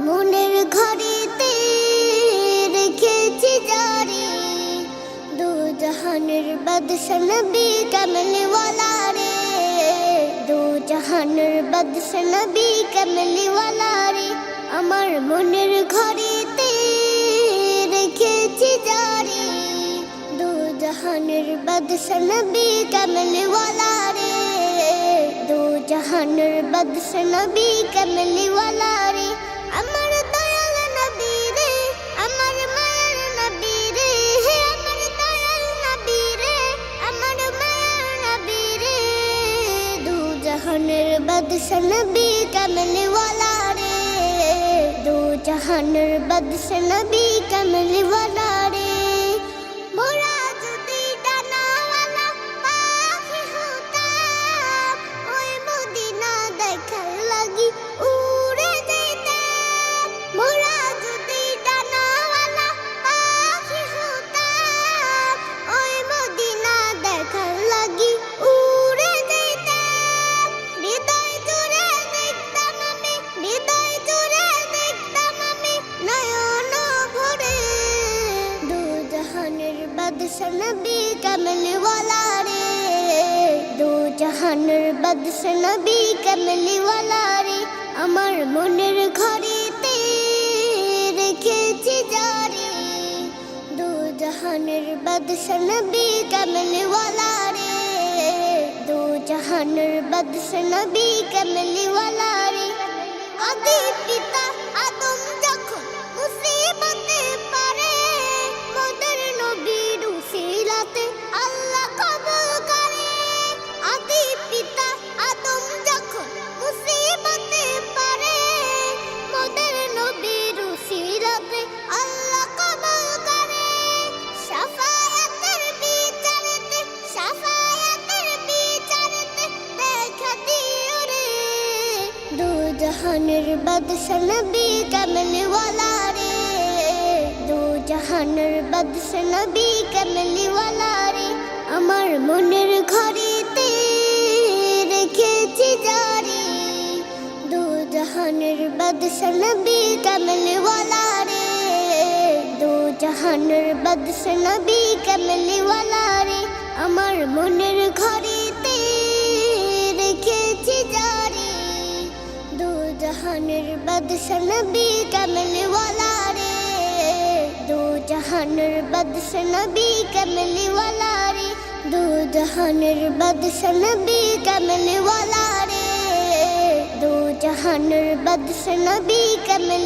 মনের ঘরেতে রেখেছি জারি, দু জাহানের বাদশা নবী কামলি ওয়ালা রে, দু জাহানের বাদশা নবী কামলি ওয়ালা রে। আমার মনের ঘরেতে রেখেছি জারি, দু জাহানের বাদশা নবী কামলি ওয়ালা রে, দু জাহানের বাদশা নবী কামলি ওয়ালা রে। আমার দয়াল নবী রে, আমার মায়ার নবী রে, আমার দয়াল নবী রে, আমার মায়ার নবী রে, দু জাহানের বাদশা নবী কামলি ওয়ালা রে, দু জাহানের বাদশা নবী কামলি ওয়ালা রে। মোরা যদি ডানাওয়ালা পাখি হতাম, ওই মদিনা দেখার লাগি উড়ে যেতাম। মোরা যদি ডানাওয়ালা পাখি হতাম, ওই মদিনা দেখার লাগি উড়ে যেতাম। হৃদয় জুড়ে দেখতাম আমি, হৃদয় জুড়ে দেখতাম আমি নয়ন ভরে, দু জাহানের বাদশা নবী কামলি ওয়ালা রে, দু জাহানের বাদশা নবী কামলি ওয়ালা রে। আমার মনের ঘরেতে রেখেছি জারি, দু জাহানের বাদশা নবী কামলি ওয়ালা রে, দু জাহানের বাদশা নবী কামলি ওয়ালা রে। আদি পিতা আদম যখন মুসিবতে পড়ে, মোদের নবীর উসিলাতে আল্লাহ কবুল করে। আদি পিতা আদম যখন মুসিবতে পড়ে, মোদের নবীর উসিলাতে আল্লাহ কবুল করে। শাফায়াতের বিচারেতে, শাফায়াতের বিচারেতে দেখা দিও রে, দু জাহানের বাদশা নবী কামলি ওয়ালা রে, দু জাহানের বাদশা নবী কামলি ওয়ালা রে। আমার মনের ঘরেতে রেখেছি জারি, দু জাহানের বাদশা নবী কামলি ওয়ালা রে, দু জাহানের বাদশা নবী কামলি ওয়ালা রে। আমার মনের ঘরেতে রেখেছি জারি, দু জাহানের বাদশা নবী কামলি ওয়ালা রে, দু জাহানের বাদশা নবী কামলি ওয়ালা রে, দু জাহানের বাদশা নবী কামলি ওয়ালা রে, দু জাহানের বাদশা নবী কামলি